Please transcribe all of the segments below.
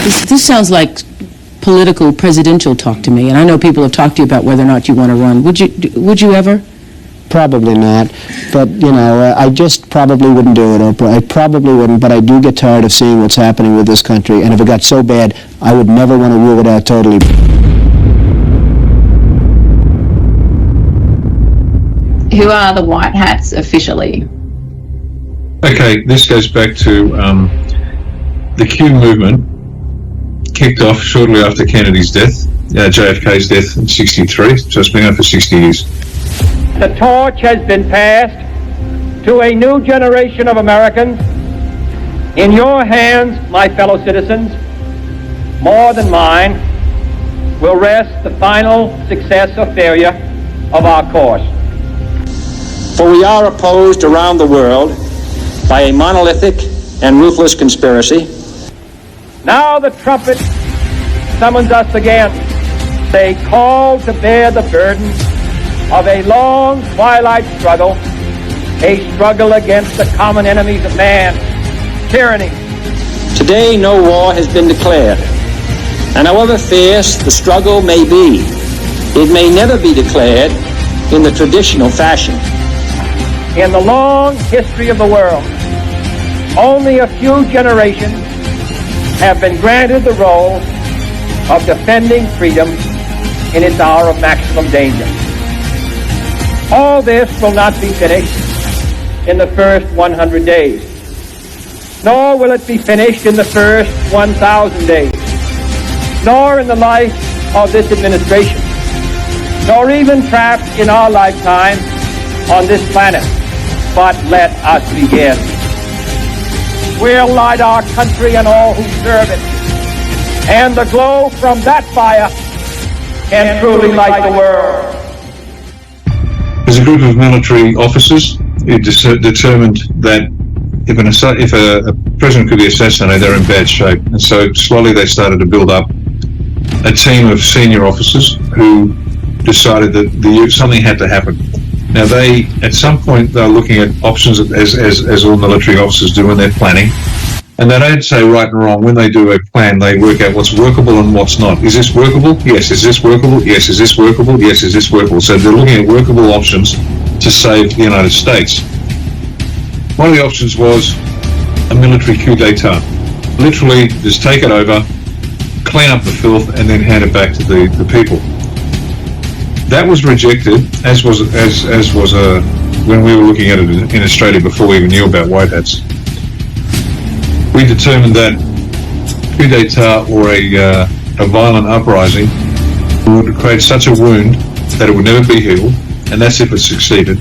This sounds like political, presidential talk to me, and I know people have talked to you about whether or not you want to run. Would you ever? Probably not, but, you know, I just probably wouldn't do it, Oprah. I probably wouldn't, but I do get tired of seeing what's happening with this country, and if it got so bad, I would never want to rule it out totally. Who are the White Hats officially? Okay, this goes back to the Q movement kicked off shortly after Kennedy's death, JFK's death in '63, so it's been going for 60 years. The torch has been passed to a new generation of Americans. In your hands, my fellow citizens, more than mine, will rest the final success or failure of our course. For we are opposed around the world by a monolithic and ruthless conspiracy. Now the trumpet summons us again. They call to bear the burden of a long twilight struggle, a struggle against the common enemies of man, tyranny. Today no war has been declared, and however fierce the struggle may be, it may never be declared in the traditional fashion. In the long history of the world, only a few generations have been granted the role of defending freedom in its hour of maximum danger. All this will not be finished in the first 100 days, nor will it be finished in the first 1,000 days, nor in the life of this administration, nor even perhaps in our lifetime on this planet. But let us begin. We'll light our country and all who serve it, and the glow from that fire can truly light the world. There's a group of military officers who determined that if a president could be assassinated, they're in bad shape. And so slowly they started to build up a team of senior officers who decided that something had to happen. Now at some point, they were looking at options as all military officers do when they're planning. And they don't say right and wrong. When they do a plan, they work out what's workable and what's not. Is this workable? Yes. Is this workable? Yes. Is this workable? Yes. Is this workable? So they're looking at workable options to save the United States. One of the options was a military coup d'etat. Literally, just take it over, clean up the filth, and then hand it back to the people. That was rejected, as was when we were looking at it in Australia before we even knew about White Hats. We determined that coup d'etat or a violent uprising would create such a wound that it would never be healed, and that's if it succeeded.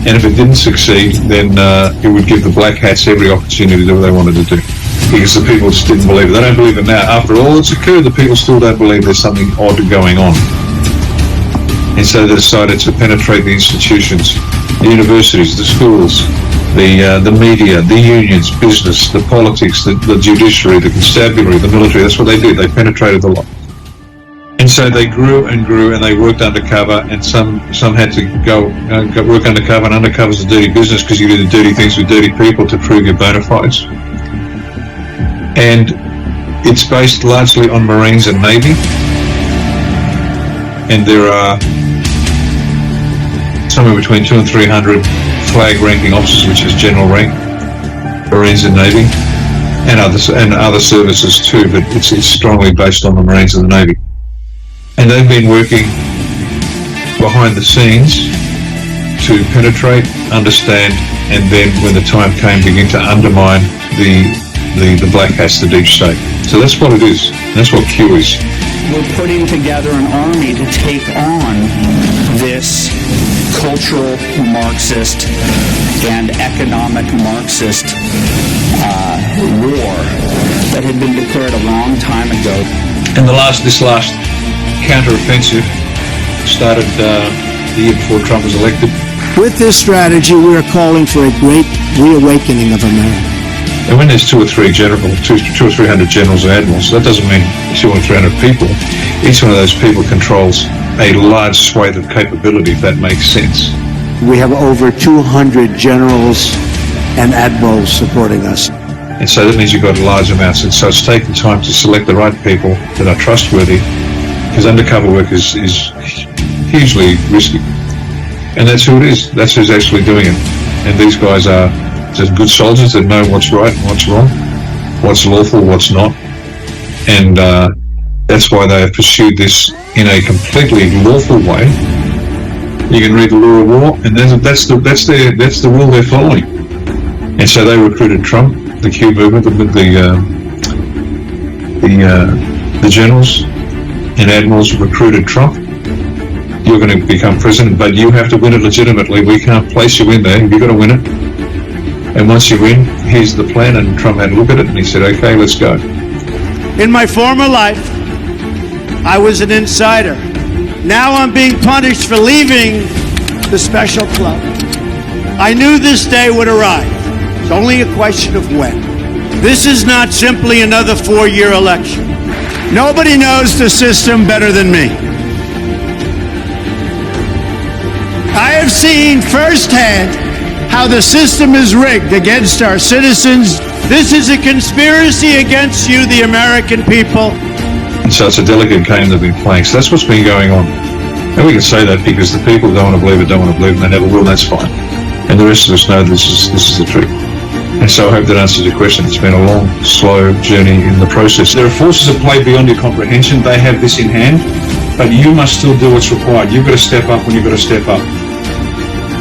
And if it didn't succeed, then it would give the Black Hats every opportunity to do what they wanted to do, because the people just didn't believe it. They don't believe it now. After all that's occurred, the people still don't believe there's something odd going on. And so they decided to penetrate the institutions, the universities, the schools, the media, the unions, business, the politics, the judiciary, the constabulary, the military. That's what they did. They penetrated the lot. And so they grew and grew, and they worked undercover, and some had to go work undercover, and undercover's a dirty business because you do the dirty things with dirty people to prove your bona fides. And it's based largely on Marines and Navy. And there are somewhere between 200 and 300 flag ranking officers, which is general rank, Marines and Navy, and other services too, but it's strongly based on the Marines and the Navy. And they've been working behind the scenes to penetrate, understand, and then when the time came, begin to undermine the Black Hats, the deep state. So that's what it is. That's what Q is. We're putting together an army to take on this cultural Marxist and economic Marxist war that had been declared a long time ago. And this last counter-offensive started the year before Trump was elected. With this strategy, we are calling for a great reawakening of America. And when there's 200 or 300 generals and admirals, that doesn't mean 200 or 300 people. Each one of those people controls a large swathe of capability, if that makes sense. We have over 200 generals and admirals supporting us. And so that means you've got large amounts. And so it's taking time to select the right people that are trustworthy, because undercover work is hugely risky. And that's who it is. That's who's actually doing it. And these guys are just good soldiers that know what's right and what's wrong, what's lawful, what's not. And that's why they have pursued this in a completely lawful way. You can read the Law of War, and that's the rule they're following. And so they recruited Trump, the Q movement, the generals and admirals recruited Trump. You're going to become president, but you have to win it legitimately. We can't place you in there. You've got to win it. And once you win, here's the plan. And Trump had a look at it and he said, okay, let's go. In my former life, I was an insider. Now I'm being punished for leaving the special club. I knew this day would arrive. It's only a question of when. This is not simply another 4-year election. Nobody knows the system better than me. I have seen firsthand how the system is rigged against our citizens. This is a conspiracy against you, the American people. And so it's a delicate game they've been playing. So that's what's been going on. And we can say that because the people who don't want to believe it, don't want to believe it, and they never will, and that's fine. And the rest of us know this is the truth. And so I hope that answers your question. It's been a long, slow journey in the process. There are forces at play beyond your comprehension. They have this in hand, but you must still do what's required. You've got to step up when you've got to step up.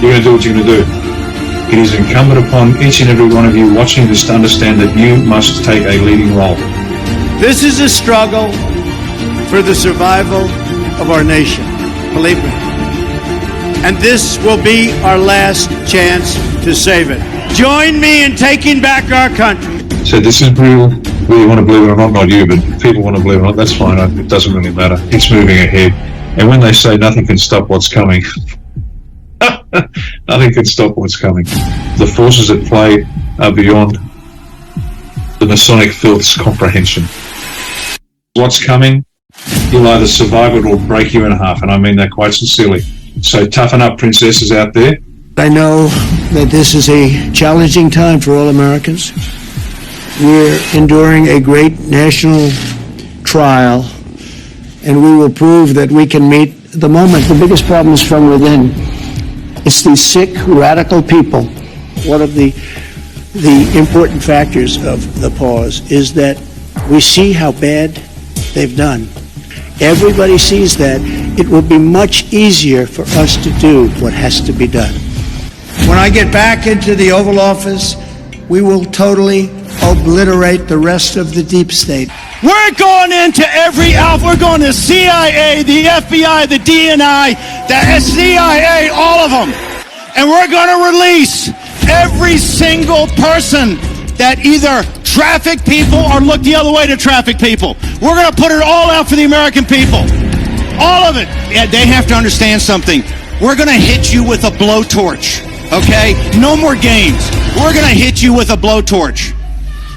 You're going to do what you're going to do. It is incumbent upon each and every one of you watching this to understand that you must take a leading role. This is a struggle for the survival of our nation. Believe me. And this will be our last chance to save it. Join me in taking back our country. So this is real. Whether you want to believe it or not you, but if people want to believe it or not, that's fine. It doesn't really matter. It's moving ahead. And when they say nothing can stop what's coming, nothing can stop what's coming. The forces at play are beyond the Masonic filth's comprehension. What's coming, you'll either survive it or break you in half, and I mean that quite sincerely. So toughen up, princesses out there. I know that this is a challenging time for all Americans. We're enduring a great national trial, and we will prove that we can meet the moment. The biggest problem is from within. It's these sick, radical people. One of the important factors of the pause is that we see how bad they've done. Everybody sees that. It will be much easier for us to do what has to be done. When I get back into the Oval Office, we will totally obliterate the rest of the deep state. We're going into every alpha. We're going to CIA, the FBI, the DNI, the CIA, all of them. And we're going to release every single person that either traffic people or look the other way to traffic people. We're going to put it all out for the American people. All of it. Yeah, they have to understand something. We're going to hit you with a blowtorch. Okay? No more games. We're going to hit you with a blowtorch.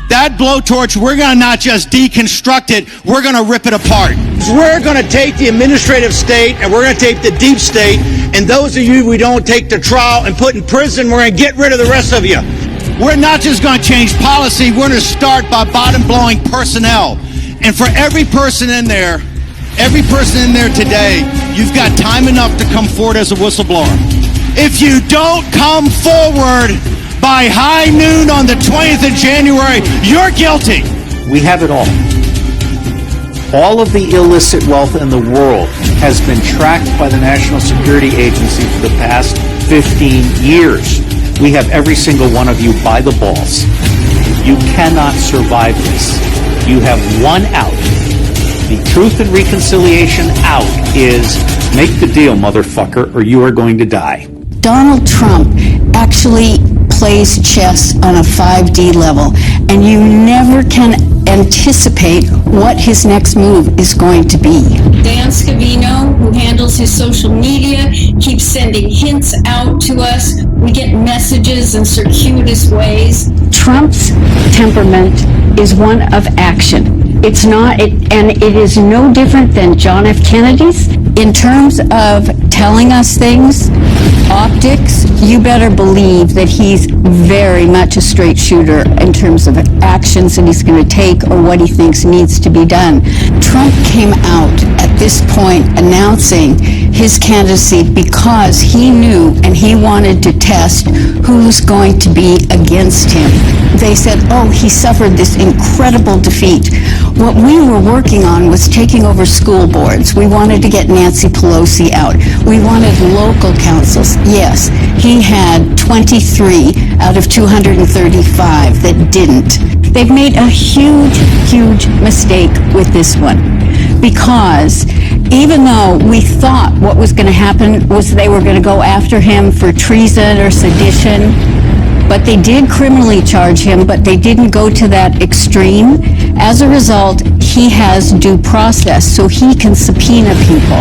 That blowtorch, we're going to not just deconstruct it, we're going to rip it apart. We're going to take the administrative state and we're going to take the deep state, and those of you we don't take to trial and put in prison, we're going to get rid of the rest of you. We're not just going to change policy, we're going to start by bottom-blowing personnel. And for every person in there today, you've got time enough to come forward as a whistleblower. If you don't come forward by high noon on the 20th of January, you're guilty. We have it all. All of the illicit wealth in the world has been tracked by the National Security Agency for the past 15 years. We have every single one of you by the balls. You cannot survive this. You have one out. The Truth and Reconciliation out is make the deal, motherfucker, or you are going to die. Donald Trump actually plays chess on a 5D level, and you never can anticipate what his next move is going to be. Dan Scavino, who handles his social media, keeps sending hints out to us. We get messages in circuitous ways. Trump's temperament is one of action. It's not, and it is no different than John F. Kennedy's in terms of telling us things optics, you better believe that he's very much a straight shooter in terms of actions that he's going to take or what he thinks needs to be done. Trump came out at this point announcing his candidacy because he knew and he wanted to test who's going to be against him. They said, oh, he suffered this incredible defeat. What we were working on was taking over school boards. We wanted to get Nancy Pelosi out. We wanted local councils. Yes, he had 23 out of 235 that didn't. They've made a huge, huge mistake with this one. Because even though we thought what was going to happen was they were going to go after him for treason or sedition, but they did criminally charge him, but they didn't go to that extreme. As a result, he has due process, so he can subpoena people.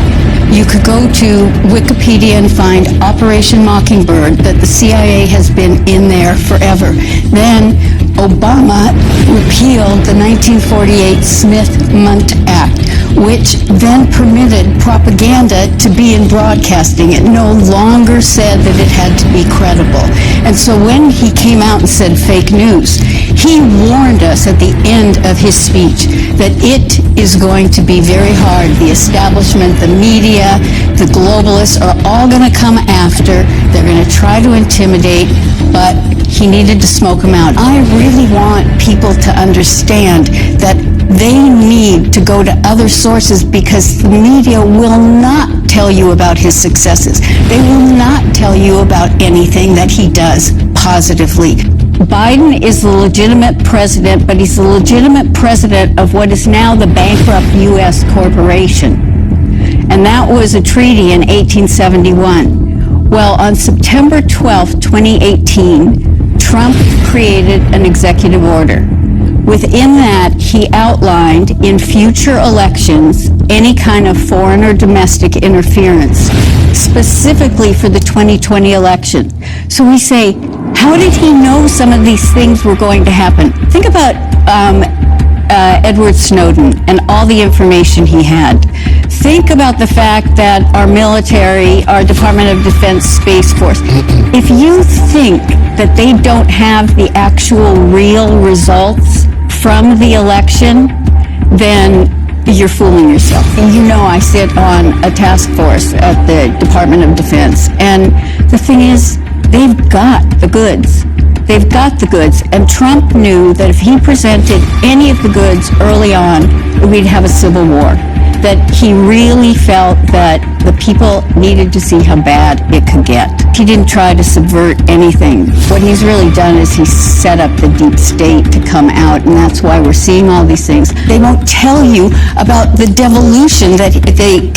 You could go to Wikipedia and find Operation Mockingbird, that the CIA has been in there forever. Then Obama repealed the 1948 Smith-Mundt Act, which then permitted propaganda to be in broadcasting. It no longer said that it had to be credible. And so when he came out and said fake news, he warned us at the end of his speech that it is going to be very hard. The establishment, the media, the globalists are all going to come after. They're going to try to intimidate, but he needed to smoke them out. I really want people to understand that they need to go to other sources because the media will not tell you about his successes. They will not tell you about anything that he does positively. Biden is the legitimate president, but he's the legitimate president of what is now the bankrupt U.S. corporation. And that was a treaty in 1871. Well, on September 12, 2018, Trump created an executive order. Within that, he outlined in future elections any kind of foreign or domestic interference, specifically for the 2020 election. So we say, how did he know some of these things were going to happen? Think about Edward Snowden and all the information he had. Think about the fact that our military, our Department of Defense Space Force, if you think that they don't have the actual real results from the election, then you're fooling yourself. You know, I sit on a task force at the Department of Defense, and the thing is, they've got the goods. They've got the goods, and Trump knew that if he presented any of the goods early on, we'd have a civil war. That he really felt that the people needed to see how bad it could get. He didn't try to subvert anything. What he's really done is he's set up the deep state to come out, and that's why we're seeing all these things. They won't tell you about the devolution, that the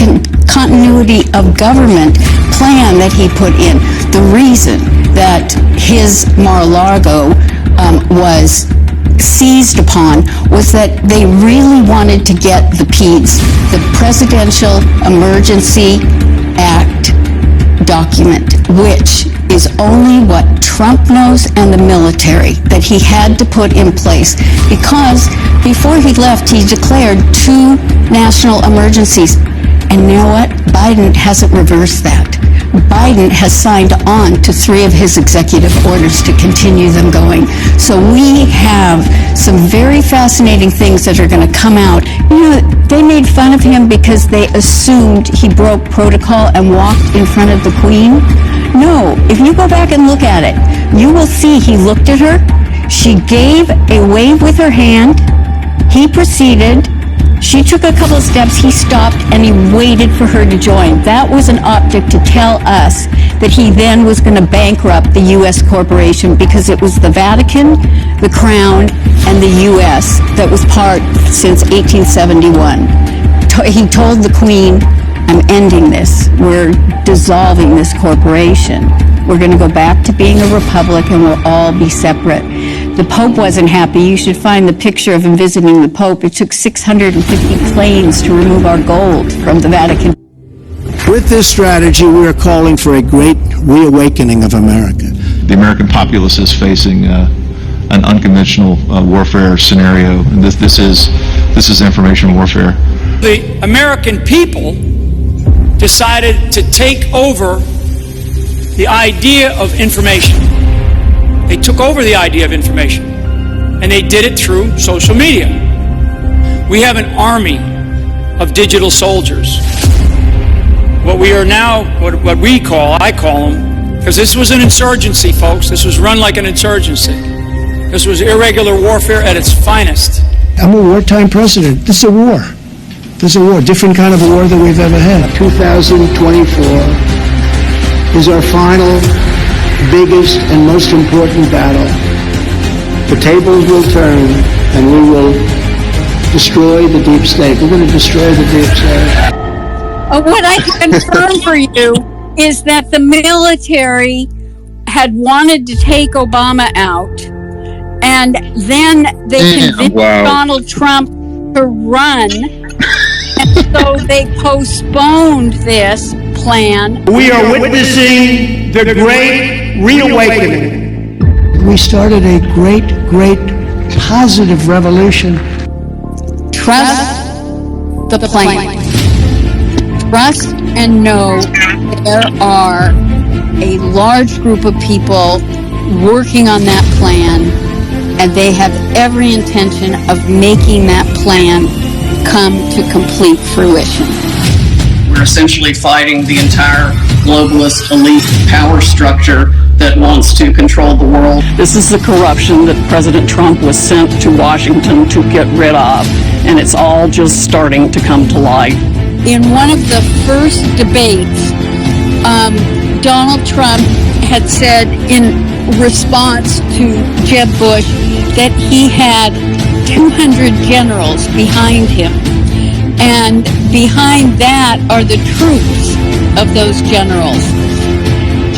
continuity of government plan that he put in. The reason that his Mar-a-Lago was seized upon was that they really wanted to get the PEDS, the Presidential Emergency Act document, which is only what Trump knows and the military, that he had to put in place. Because before he left, he declared 2 national emergencies. And you know what? Biden hasn't reversed that. Biden has signed on to 3 of his executive orders to continue them going. So we have some very fascinating things that are going to come out. You know, they made fun of him because they assumed he broke protocol and walked in front of the Queen. No, if you go back and look at it, you will see he looked at her. She gave a wave with her hand. He proceeded. She took a couple of steps, he stopped, and he waited for her to join. That was an optic to tell us that he then was going to bankrupt the U.S. corporation because it was the Vatican, the Crown, and the U.S. that was part since 1871. He told the Queen, I'm ending this. We're dissolving this corporation. We're going to go back to being a republic and we'll all be separate. The Pope wasn't happy. You should find the picture of him visiting the Pope. It took 650 planes to remove our gold from the Vatican. With this strategy, we are calling for a great reawakening of America. The American populace is facing an unconventional warfare scenario, and this is information warfare. The American people decided to take over the idea of information. They took over the idea of information, and they did it through social media. We have an army of digital soldiers. What we are now, what we call, I call them, because this was an insurgency, folks. This was run like an insurgency. This was irregular warfare at its finest. I'm a wartime president. This is a war. This is a war, different kind of a war than we've ever had. 2024 is our final, biggest, and most important battle. The tables will turn, and we will destroy the deep state. We're going to destroy the deep state. What I can confirm for you is that the military had wanted to take Obama out, and then they convinced Donald Trump to run, and so they postponed this plan. We are witnessing the great reawakening. We started a great, great positive revolution. Trust the plan. Trust and know there are a large group of people working on that plan, and they have every intention of making that plan come to complete fruition. We're essentially fighting the entire globalist elite power structure that wants to control the world. This is the corruption that President Trump was sent to Washington to get rid of, and it's all just starting to come to light. In one of the first debates, Donald Trump had said in response to Jeb Bush that he had 200 generals behind him. And behind that are the troops of those generals.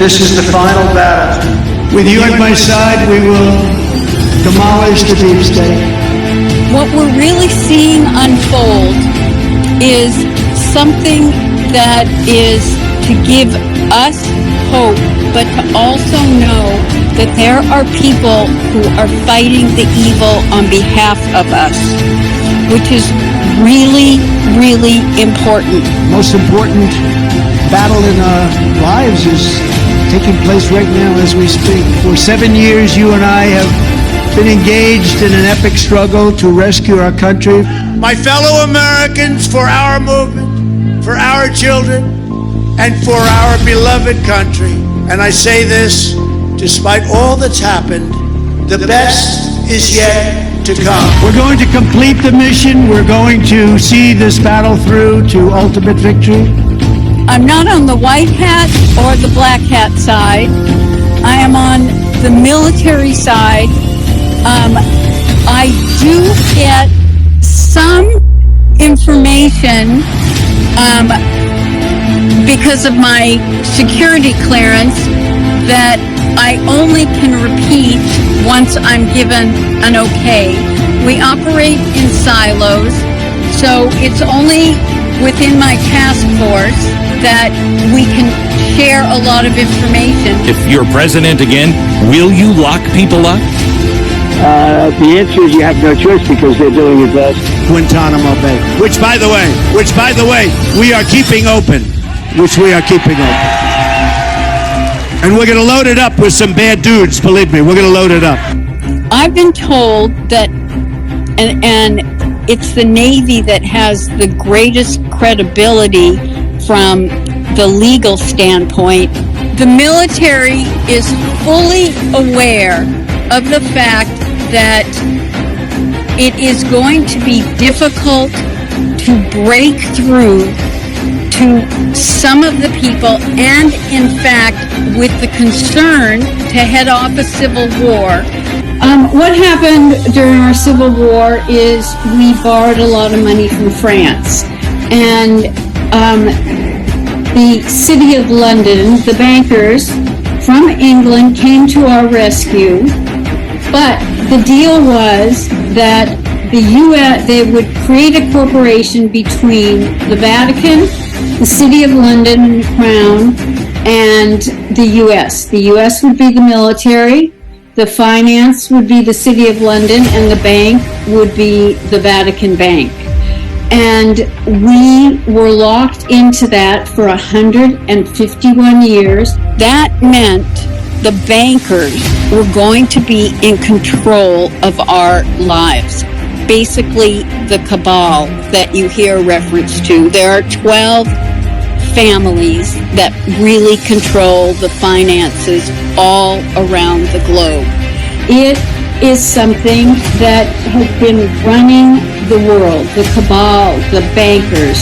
This is the final battle. With you at my side, we will demolish the deep state. What we're really seeing unfold is something that is to give us hope, but to also know that there are people who are fighting the evil on behalf of us, which is really, really important. Most important battle in our lives is taking place right now as we speak. For 7 years, you and I have been engaged in an epic struggle to rescue our country. My fellow Americans, for our movement, for our children, and for our beloved country. And I say this, despite all that's happened, the best is yet to come. We're going to complete the mission. We're going to see this battle through to ultimate victory. I'm not on the white hat or the black hat side. I am on the military side. I do get some information because of my security clearance that I only can repeat once I'm given an okay. We operate in silos, so it's only within my task force that we can share a lot of information. If you're president again, will you lock people up? The answer is you have no choice because they're doing it best. Guantanamo Bay, which by the way, we are keeping open. And we're going to load it up with some bad dudes, believe me, we're going to load it up. I've been told that, and it's the Navy that has the greatest credibility from the legal standpoint. The military is fully aware of the fact that it is going to be difficult to break through to some of the people, and in fact, with the concern to head off a civil war. What happened during our Civil War is we borrowed a lot of money from France. And the City of London, the bankers from England came to our rescue. But the deal was that the U.S., they would create a corporation between the Vatican, the City of London and the Crown, and the U.S. The U.S. would be the military, the finance would be the City of London, and the bank would be the Vatican Bank. And we were locked into that for 151 years. That meant the bankers were going to be in control of our lives. Basically, the cabal that you hear reference to. There are 12 families that really control the finances all around the globe. It is something that has been running the world. The cabal, the bankers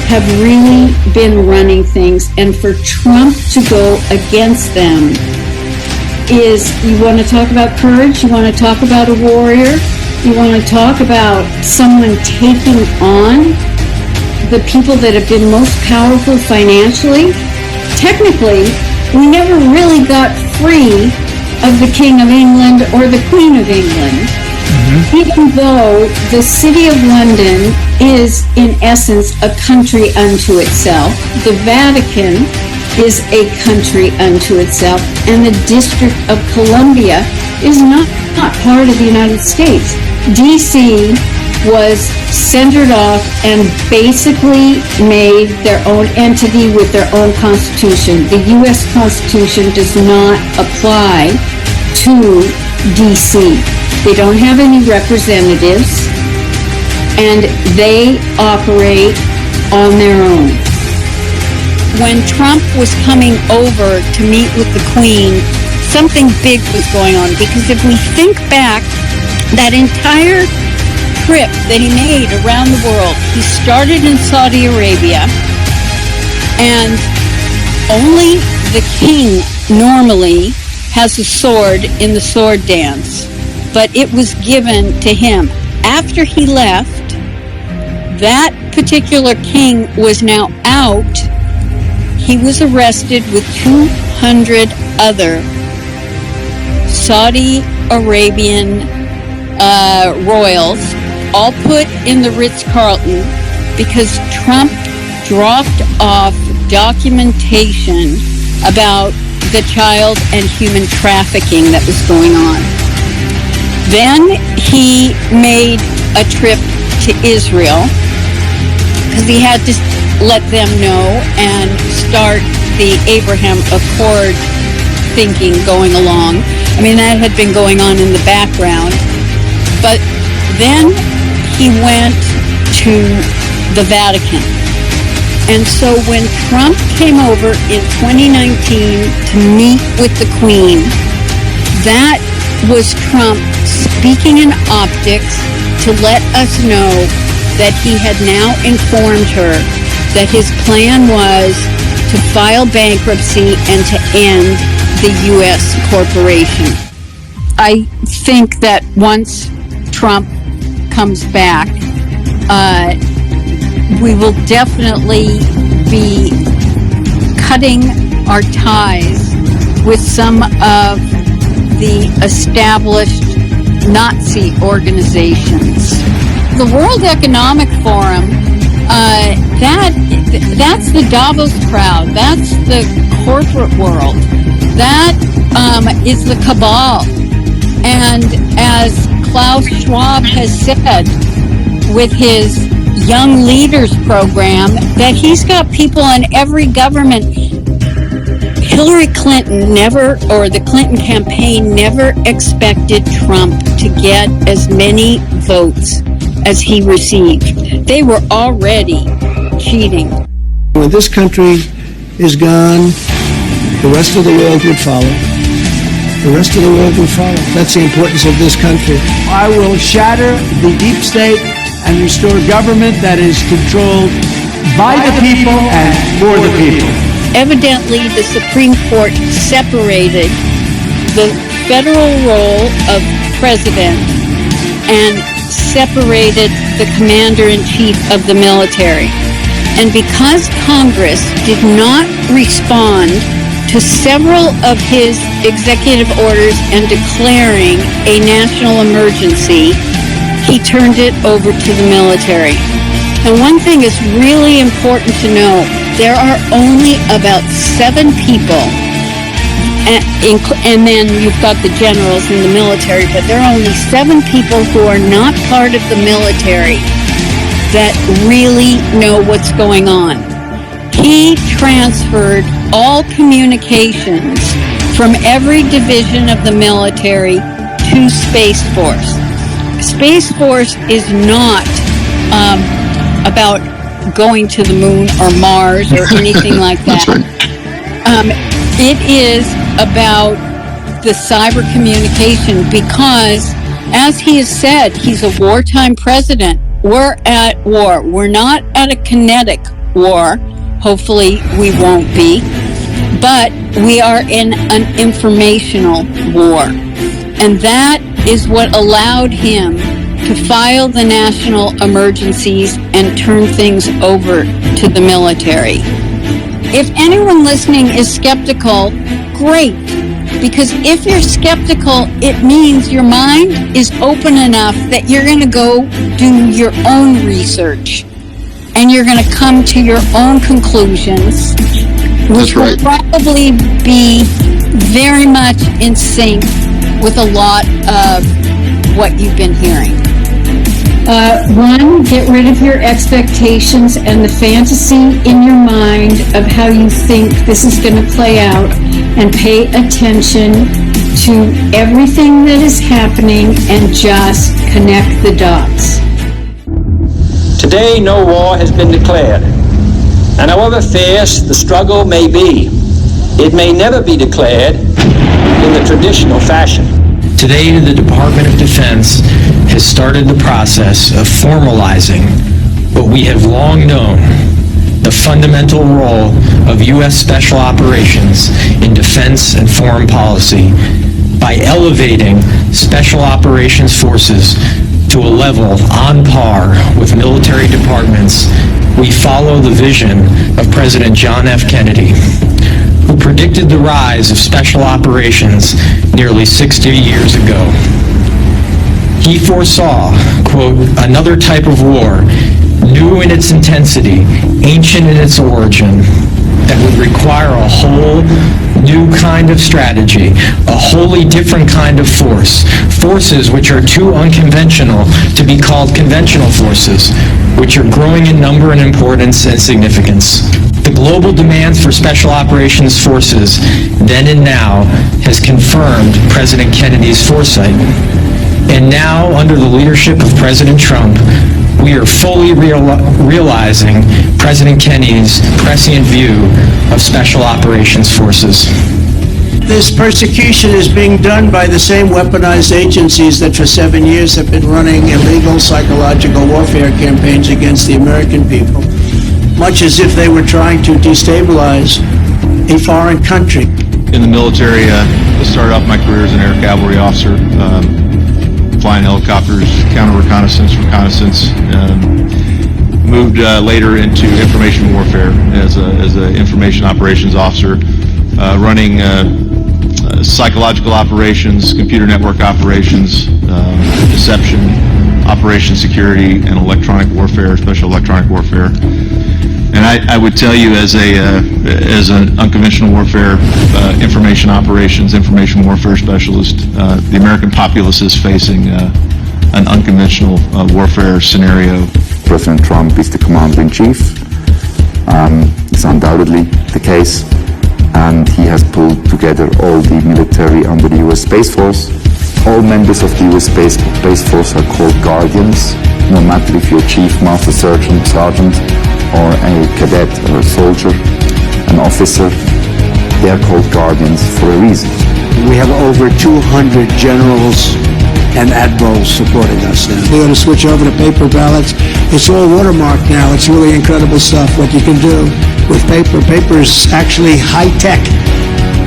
have really been running things, and for Trump to go against them is, you want to talk about courage, you want to talk about a warrior, you want to talk about someone taking on the people that have been most powerful financially. Technically, we never really got free of the King of England or the Queen of England, even though the City of London is, in essence, a country unto itself. The Vatican is a country unto itself, and the District of Columbia is not part of the United States. D.C. was centered off and basically made their own entity with their own constitution. The U.S. Constitution does not apply to D.C. They don't have any representatives, and they operate on their own. When Trump was coming over to meet with the Queen, something big was going on, because if we think back, that entire trip that he made around the world, he started in Saudi Arabia, and only the king normally has a sword in the sword dance, but it was given to him. After he left, that particular king was now out. He was arrested with 200 other Saudi Arabian royals, all put in the Ritz-Carlton because Trump dropped off documentation about the child and human trafficking that was going on. Then he made a trip to Israel because he had to let them know and start the Abraham Accord thinking going along. I mean, that had been going on in the background. But then he went to the Vatican. And so when Trump came over in 2019 to meet with the Queen, that was Trump speaking in optics to let us know that he had now informed her that his plan was to file bankruptcy and to end the U.S. corporation. I think that once Trump comes back, we will definitely be cutting our ties with some of the established Nazi organizations. The World Economic Forum, that's the Davos crowd. That's the corporate world. That is the cabal. And as Klaus Schwab has said with his Young Leaders program, that he's got people in every government. Hillary Clinton never, or the Clinton campaign never expected Trump to get as many votes as he received. They were already cheating. When this country is gone, the rest of the world would follow. The rest of the world would follow. That's the importance of this country. I will shatter the deep state and restore government that is controlled by the people and for the people. Evidently, the Supreme Court separated the federal role of president and separated the commander-in-chief of the military. And because Congress did not respond to several of his executive orders and declaring a national emergency, he turned it over to the military. And one thing is really important to know. There are only about 7 people, and then you've got the generals in the military, but there are only 7 people who are not part of the military that really know what's going on. He transferred all communications from every division of the military to Space Force. Space Force is not about going to the moon or Mars or anything like that. It is about the cyber communication because, as he has said, he's a wartime president. We're at war. We're not at a kinetic war. Hopefully we won't be. But we are in an informational war. And that is what allowed him to file the national emergencies and turn things over to the military. If anyone listening is skeptical, great. Because if you're skeptical, it means your mind is open enough that you're going to go do your own research. And you're going to come to your own conclusions, which will probably be very much in sync with a lot of what you've been hearing. One, get rid of your expectations and the fantasy in your mind of how you think this is going to play out, and pay attention to everything that is happening and just connect the dots. Today, no war has been declared, and however fierce the struggle may be, it may never be declared in the traditional fashion. Today, the Department of Defense has started the process of formalizing what we have long known, the fundamental role of U.S. Special Operations in defense and foreign policy by elevating Special Operations Forces to a level on par with military departments. We follow the vision of President John F. Kennedy, who predicted the rise of Special Operations nearly 60 years ago. He foresaw, quote, another type of war, new in its intensity, ancient in its origin, that would require a whole new kind of strategy, a wholly different kind of force, forces which are too unconventional to be called conventional forces, which are growing in number and importance and significance. The global demands for Special Operations Forces, then and now, has confirmed President Kennedy's foresight. And now, under the leadership of President Trump, we are fully realizing President Kennedy's prescient view of Special Operations Forces. This persecution is being done by the same weaponized agencies that for 7 years have been running illegal psychological warfare campaigns against the American people, much as if they were trying to destabilize a foreign country. In the military, I started off my career as an air cavalry officer, flying helicopters, counter-reconnaissance, reconnaissance. Moved later into information warfare as an information operations officer, running psychological operations, computer network operations, deception, operation security, and electronic warfare, special electronic warfare. And I would tell you, as an unconventional warfare, information operations, information warfare specialist, the American populace is facing an unconventional warfare scenario. President Trump is the commander-in-chief. It's undoubtedly the case. And he has pulled together all the military under the U.S. Space Force. All members of the U.S. Space Force are called guardians, no matter if you're chief, master sergeant, or a cadet or a soldier, an officer. They are called guardians for a reason. We have over 200 generals and admirals supporting us now. We're going to switch over to paper ballots. It's all watermarked now. It's really incredible stuff what you can do with paper. Paper is actually high-tech.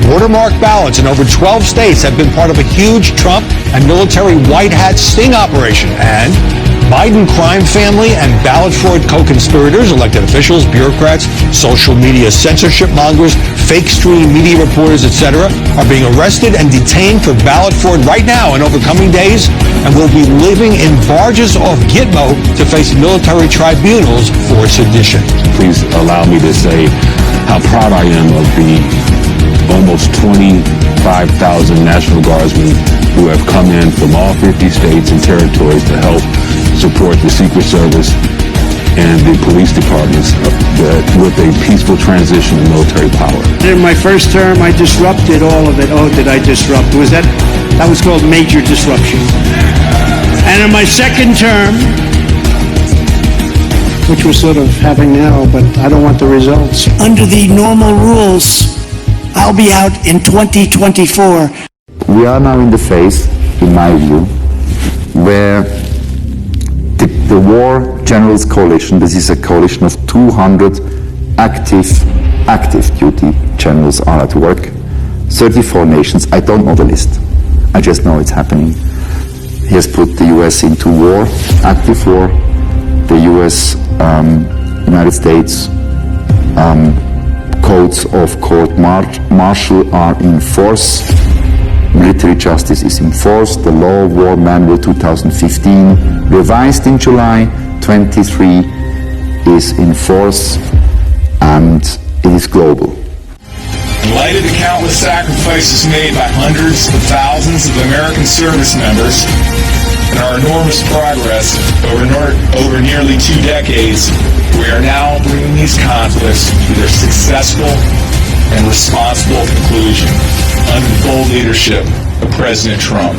Watermark ballots in over 12 states have been part of a huge Trump and military white hat sting operation. And Biden crime family and ballot fraud co-conspirators, elected officials, bureaucrats, social media censorship mongers, fake stream media reporters, etc., are being arrested and detained for ballot fraud right now and over coming days, and will be living in barges off Gitmo to face military tribunals for sedition. Please allow me to say how proud I am of the almost 25,000 National Guardsmen who have come in from all 50 states and territories to help support the Secret Service and the police departments with a peaceful transition of military power. In my first term, I disrupted all of it. Oh, did I disrupt? That was called major disruption. And in my second term, which we're sort of having now, but I don't want the results. Under the normal rules, I'll be out in 2024. We are now in the phase, in my view, where the War Generals Coalition, this is a coalition of 200 active duty generals are at work, 34 nations, I don't know the list, I just know it's happening. He has put the US into war, active war. The US, United States, codes of court martial are in force. Military justice is in force. The Law of War Manual 2015, revised in July 23, is in force, and it is global. In light of the countless sacrifices made by hundreds of thousands of American service members and our enormous progress over nearly 2 decades, we are now bringing these conflicts to their successful and responsible conclusion under the bold leadership of President Trump.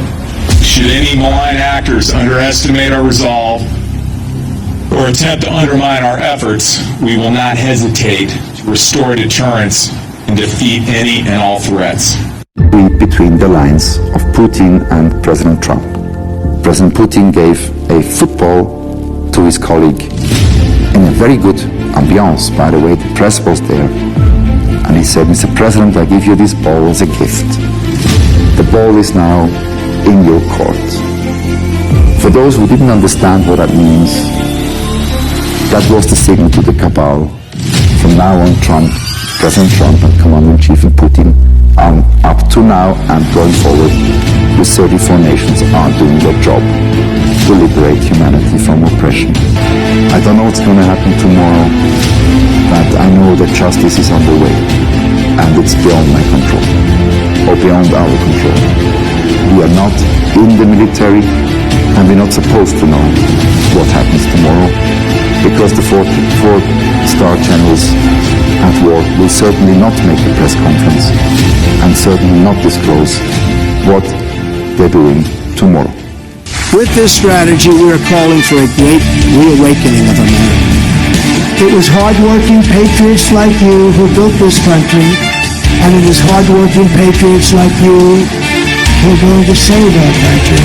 Should any malign actors underestimate our resolve or attempt to undermine our efforts, we will not hesitate to restore deterrence and defeat any and all threats. Read between the lines of Putin and President Trump. President Putin gave a football to his colleague in a very good ambiance, by the way, the press was there. And he said, Mr. President, I give you this ball as a gift. The ball is now in your court. For those who didn't understand what that means, that was the signal to the cabal. From now on, President Trump and Commander-in-Chief and Putin, up to now and going forward, the 34 nations are doing their job to liberate humanity from oppression. I don't know what's going to happen tomorrow, but I know that justice is on the way, and it's beyond my control, or beyond our control. We are not in the military, and we're not supposed to know what happens tomorrow, because the four-star generals at war will certainly not make a press conference, and certainly not disclose what they're doing tomorrow. With this strategy, we are calling for a great reawakening of America. It was hardworking patriots like you who built this country, and it is hardworking patriots like you who are going to save our country.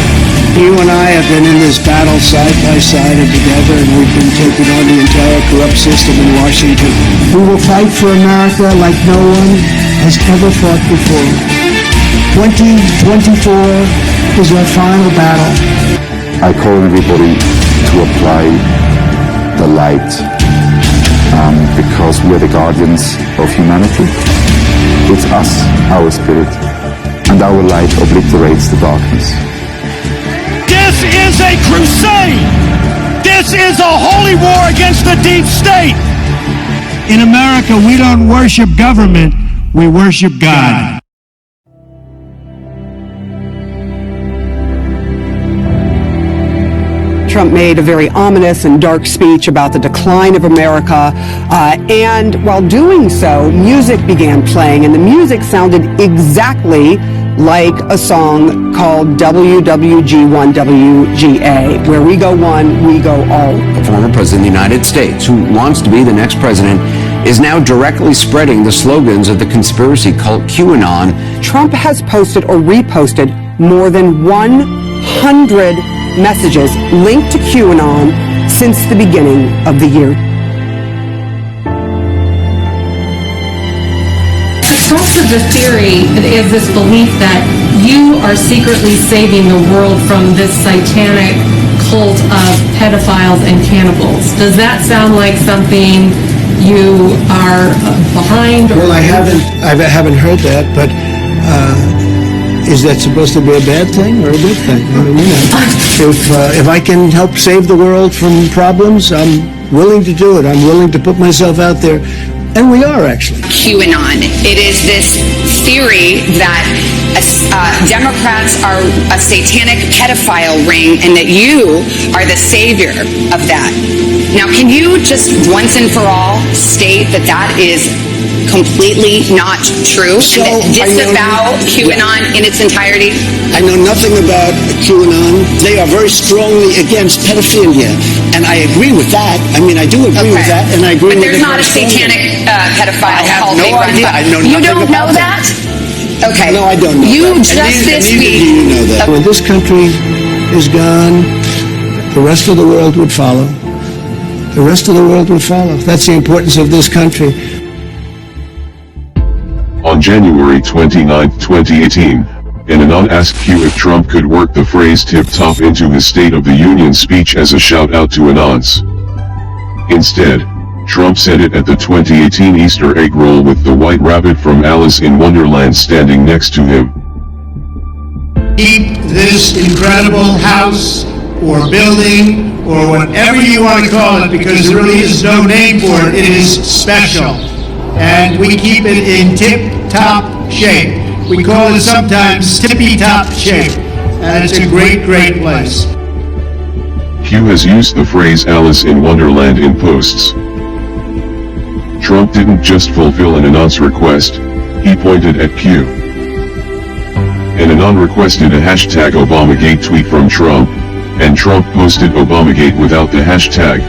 You and I have been in this battle side by side and together, and we've been taking on the entire corrupt system in Washington. We will fight for America like no one has ever fought before. 2024 is our final battle. I call on everybody to apply the light, because we're the guardians of humanity. It's us, our spirit, and our light obliterates the darkness. This is a crusade! This is a holy war against the deep state! In America, we don't worship government, we worship God. Trump made a very ominous and dark speech about the decline of America, and while doing so, music began playing, and the music sounded exactly like a song called WWG1WGA, where we go one, we go all. The former president of the United States, who wants to be the next president, is now directly spreading the slogans of the conspiracy cult QAnon. Trump has posted or reposted more than 100 messages linked to QAnon since the beginning of the year. The crux of the theory is this belief that you are secretly saving the world from this satanic cult of pedophiles and cannibals. Does that sound like something you are behind? Well, I haven't heard that, but is that supposed to be a bad thing or a good thing? I mean, if I can help save the world from problems, I'm willing to do it. I'm willing to put myself out there, and we are actually. QAnon. It is this theory that Democrats are a satanic pedophile ring and that you are the savior of that. Now, can you just once and for all state that that is completely not true and disavow QAnon in its entirety? I know nothing about QAnon. They are very strongly against pedophilia, and I agree with that. I mean, I do agree with that, and I agree with it. But there's not a satanic pedophile cult being run by. I know You nothing don't know about that? Okay. No, I don't know You that. just this neither week. do you know that. When this country is gone, the rest of the world would follow. The rest of the world would follow. That's the importance of this country. On January 29, 2018, an Anon asked Q if Trump could work the phrase tip-top into his State of the Union speech as a shout-out to Anons. Instead, Trump said it at the 2018 Easter egg roll with the white rabbit from Alice in Wonderland standing next to him. Keep this incredible house or building or whatever you want to call it, because there really is no name for it. It is special. And we keep it in tip-top shape. We call it sometimes tippy-top shape. And it's a great, great place. Q has used the phrase Alice in Wonderland in posts. Trump didn't just fulfill an Anon's request, he pointed at Q. An Anon requested a hashtag Obamagate tweet from Trump, and Trump posted Obamagate without the hashtag.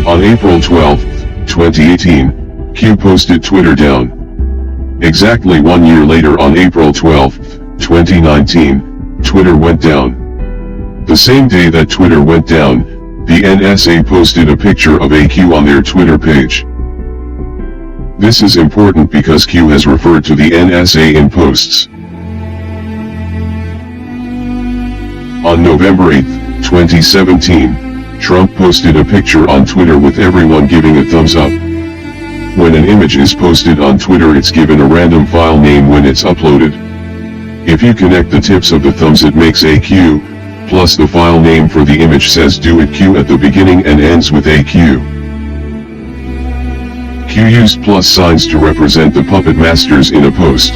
On April 12, 2018, Q posted Twitter down. Exactly 1 year later on April 12, 2019, Twitter went down. The same day that Twitter went down, the NSA posted a picture of a Q on their Twitter page. This is important because Q has referred to the NSA in posts. On November 8, 2017, Trump posted a picture on Twitter with everyone giving a thumbs up. When an image is posted on Twitter, it's given a random file name when it's uploaded. If you connect the tips of the thumbs, it makes a Q, plus the file name for the image says do it Q at the beginning and ends with a Q. Q used plus signs to represent the puppet masters in a post.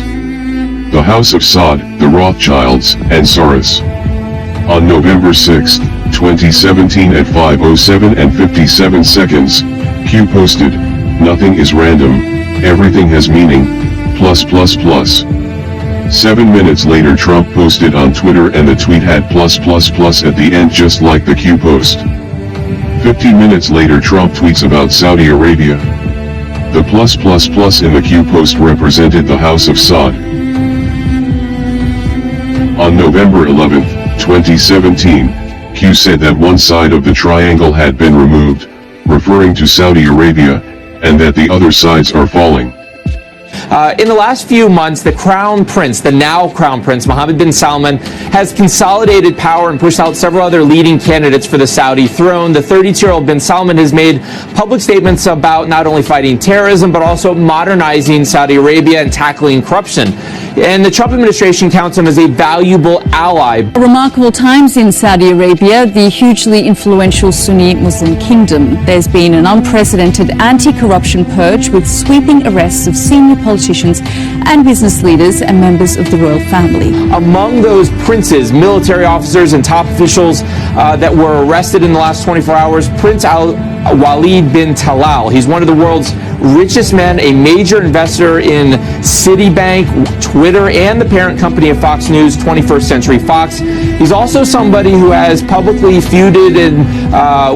The House of Saud, the Rothschilds, and Soros. On November 6, 2017 at 5:07:57 seconds, Q posted, "Nothing is random, everything has meaning, plus plus plus." 7 minutes later Trump posted on Twitter and the tweet had plus plus plus at the end just like the Q post. 50 minutes later Trump tweets about Saudi Arabia. The plus plus plus in the Q post represented the House of Saud. On November 11, 2017, Q said that one side of the triangle had been removed, referring to Saudi Arabia, and that the other sides are falling. In the last few months, the Crown Prince, the now Crown Prince, Mohammed bin Salman, has consolidated power and pushed out several other leading candidates for the Saudi throne. The 32-year-old bin Salman has made public statements about not only fighting terrorism, but also modernizing Saudi Arabia and tackling corruption. And the Trump administration counts him as a valuable ally. Remarkable times in Saudi Arabia, the hugely influential Sunni Muslim kingdom. There's been an unprecedented anti-corruption purge with sweeping arrests of senior politicians and business leaders and members of the royal family. Among those princes, military officers, and top officials that were arrested in the last 24 hours, Prince Walid bin Talal. He's one of the world's richest men, a major investor in Citibank, Twitter, and the parent company of Fox News, 21st Century Fox. He's also somebody who has publicly feuded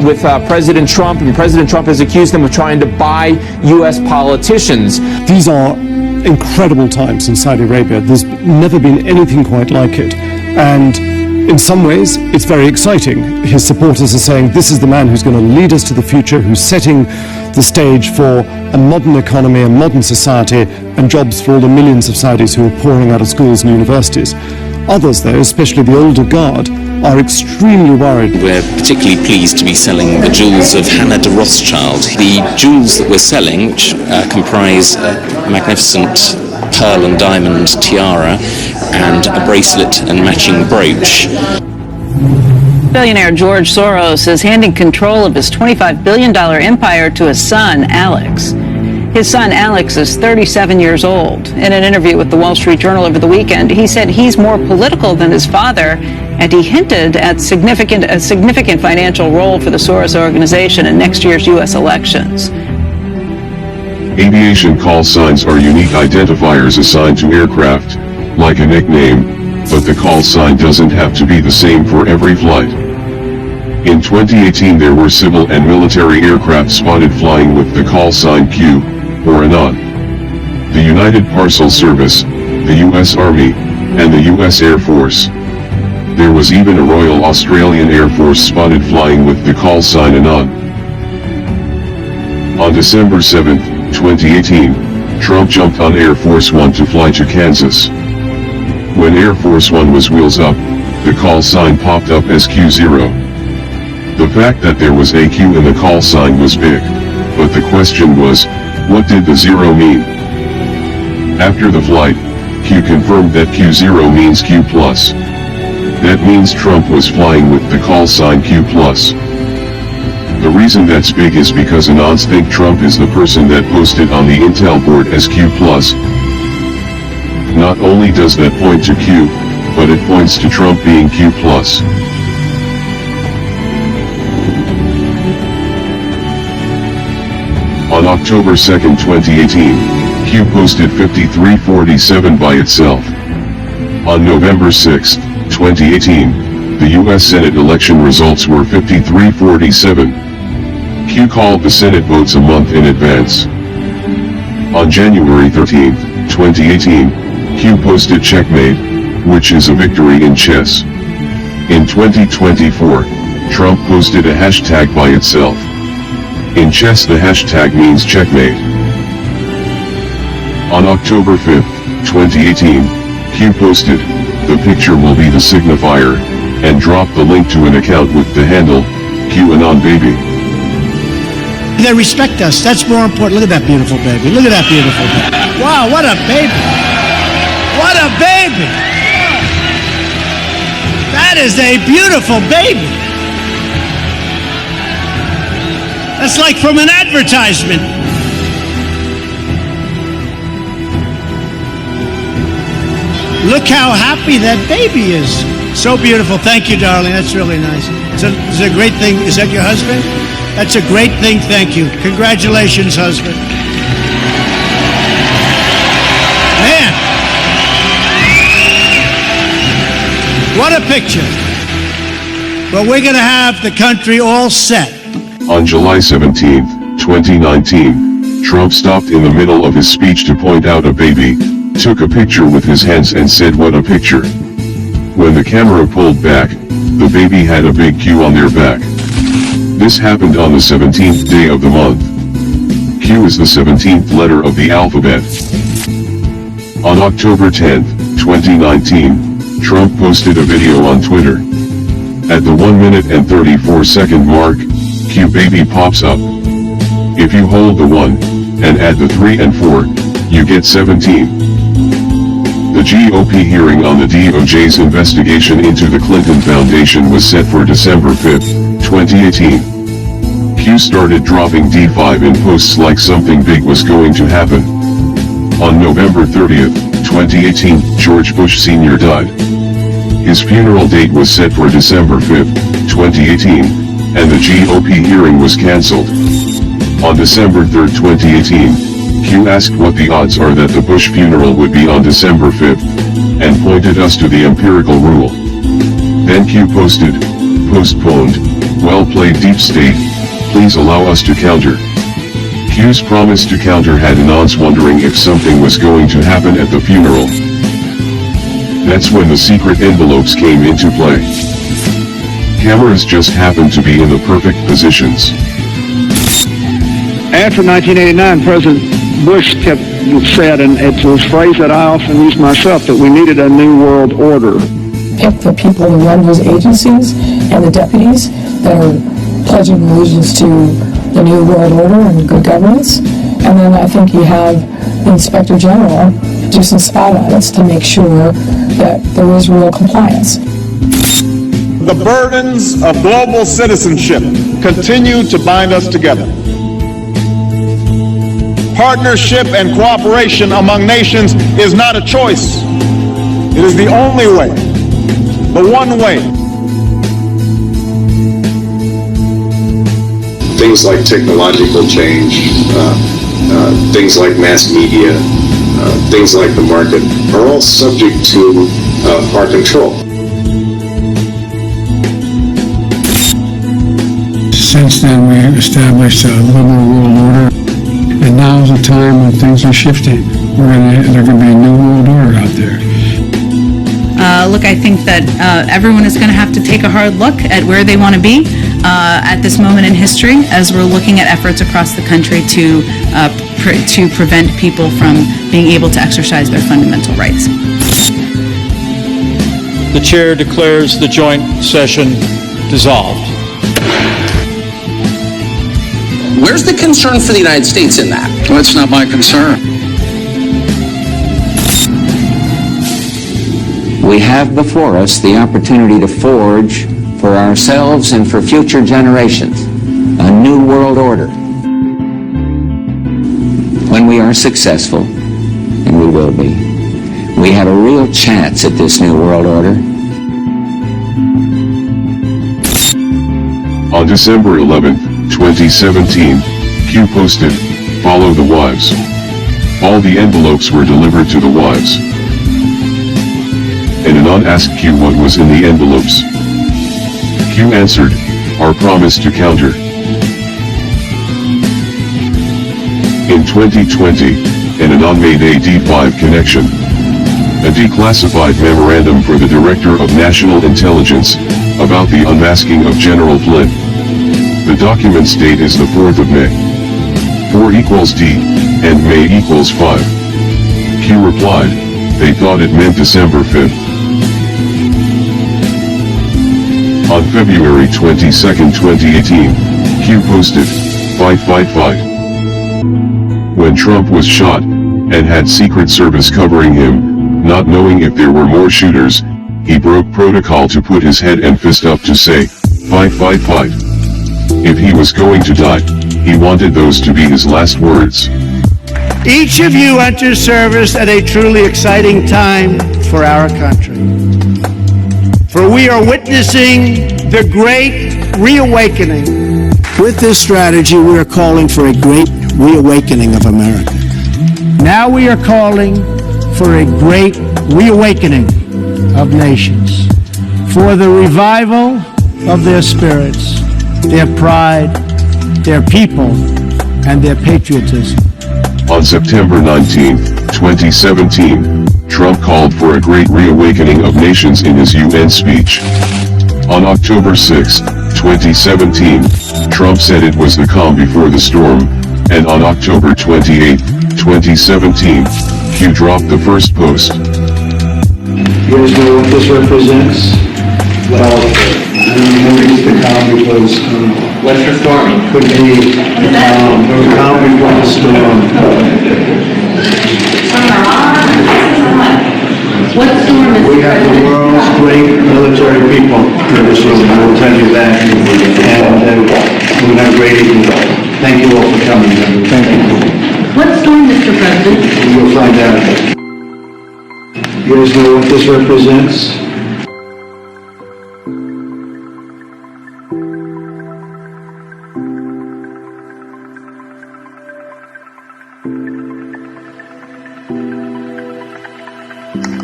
with President Trump, and President Trump has accused him of trying to buy U.S. politicians. These are incredible times in Saudi Arabia. There's never been anything quite like it. And in some ways, it's very exciting. His supporters are saying this is the man who's going to lead us to the future, who's setting the stage for a modern economy, a modern society, and jobs for all the millions of Saudis who are pouring out of schools and universities. Others, though, especially the older guard, are extremely worried. We're particularly pleased to be selling the jewels of Hannah de Rothschild. The jewels that we're selling, which comprise a magnificent pearl and diamond tiara and a bracelet and matching brooch. Billionaire George Soros is handing control of his $25 billion empire to his son, Alex. His son, Alex, is 37 years old. In an interview with the Wall Street Journal over the weekend, he said he's more political than his father, and he hinted at a significant financial role for the Soros organization in next year's U.S. elections. Aviation call signs are unique identifiers assigned to aircraft, like a nickname, but the call sign doesn't have to be the same for every flight. In 2018 there were civil and military aircraft spotted flying with the call sign Q, or ANON. The United Parcel Service, the U.S. Army, and the U.S. Air Force. There was even a Royal Australian Air Force spotted flying with the call sign ANON. On December 7, 2018, Trump jumped on Air Force One to fly to Kansas. When Air Force One was wheels up, the call sign popped up as Q0. The fact that there was a Q in the call sign was big, but the question was, what did the zero mean? After the flight, Q confirmed that Q0 means Q+. That means Trump was flying with the call sign Q+. The reason that's big is because Anons think Trump is the person that posted on the Intel board as Q+. Not only does that point to Q, but it points to Trump being Q+. On October 2, 2018, Q posted 5347 by itself. On November 6, 2018, the U.S. Senate election results were 5347. Q called the Senate votes a month in advance. On January 13, 2018, Q posted checkmate, which is a victory in chess. In 2024, Trump posted a hashtag by itself. In chess the hashtag means checkmate. On October 5, 2018, Q posted, "The picture will be the signifier," and dropped the link to an account with the handle, QAnon Baby. They respect us. That's more important. Look at that beautiful baby. Look at that beautiful baby. Wow, what a baby. What a baby. That is a beautiful baby. That's like from an advertisement. Look how happy that baby is. So beautiful. Thank you, darling. That's really nice. It's a great thing. Is that your husband? That's a great thing. Thank you. Congratulations, husband. Man. What a picture. Well, we're going to have the country all set. On July 17, 2019, Trump stopped in the middle of his speech to point out a baby, took a picture with his hands and said, "What a picture." When the camera pulled back, the baby had a big Q on their back. This happened on the 17th day of the month. Q is the 17th letter of the alphabet. On October 10, 2019, Trump posted a video on Twitter. At the 1 minute and 34-second mark, Q baby pops up. If you hold the 1, and add the 3 and 4, you get 17. The GOP hearing on the DOJ's investigation into the Clinton Foundation was set for December 5, 2018. Q started dropping D5 in posts like something big was going to happen. On November 30, 2018, George Bush Sr. died. His funeral date was set for December 5, 2018, and the GOP hearing was cancelled. On December 3, 2018, Q asked what the odds are that the Bush funeral would be on December 5th, and pointed us to the empirical rule. Then Q posted, "Postponed, well played Deep State, please allow us to counter." Q's promise to counter had Anons wondering if something was going to happen at the funeral. That's when the secret envelopes came into play. Cameras just happened to be in the perfect positions. After 1989, President Bush said, and it's a phrase that I often use myself, that we needed a new world order. Pick the people who run these agencies and the deputies that are pledging allegiance to the new world order and good governance. And then I think you have the Inspector General do some spot audits to make sure that there is real compliance. The burdens of global citizenship continue to bind us together. partnership and cooperation among nations is not a choice. It is the only way, the one way. Things like technological change, things like mass media, things like the market are all subject to our control. Since then, we established a liberal world order, and now is a time when things are shifting. There's going to be a new world order out there. Look, I think that everyone is going to have to take a hard look at where they want to be at this moment in history, as we're looking at efforts across the country to prevent people from being able to exercise their fundamental rights. The chair declares the joint session dissolved. Where's the concern for the United States in that? Well, that's not my concern. We have before us the opportunity to forge for ourselves and for future generations a new world order. When we are successful, and we will be, we have a real chance at this new world order. On December 11, 2017, Q posted, "Follow the wives." All the envelopes were delivered to the wives. And Anon asked Q what was in the envelopes. Q answered, "Our promise to counter." In 2020, Anon made a D5 connection, a declassified memorandum for the Director of National Intelligence, about the unmasking of General Flynn. The document's date is the 4th of May. 4 equals D, and May equals 5. Q replied, they thought it meant December 5th. On February 22, 2018, Q posted, "Fight, fight, fight." When Trump was shot, and had Secret Service covering him, not knowing if there were more shooters, he broke protocol to put his head and fist up to say, "Fight, fight, fight." If he was going to die, he wanted those to be his last words. Each of you enters service at a truly exciting time for our country. For we are witnessing the great reawakening. With this strategy, we are calling for a great reawakening of America. Now we are calling for a great reawakening of nations, for the revival of their spirits, their pride, their people, and their patriotism. On September 19, 2017, Trump called for a great reawakening of nations in his UN speech. On October 6, 2017, Trump said it was the calm before the storm, and on October 28, 2017, Q dropped the first post. You guys know what this represents? Well, I don't know if it's the calm before the storm. What's the storming? Could be the calm before the storm. What storm is We have the world's great military people in this room, I will tell you that. And we have great people. Thank you all for coming. Thank you. What storm, Mr. President? You'll find out. You guys know what this represents?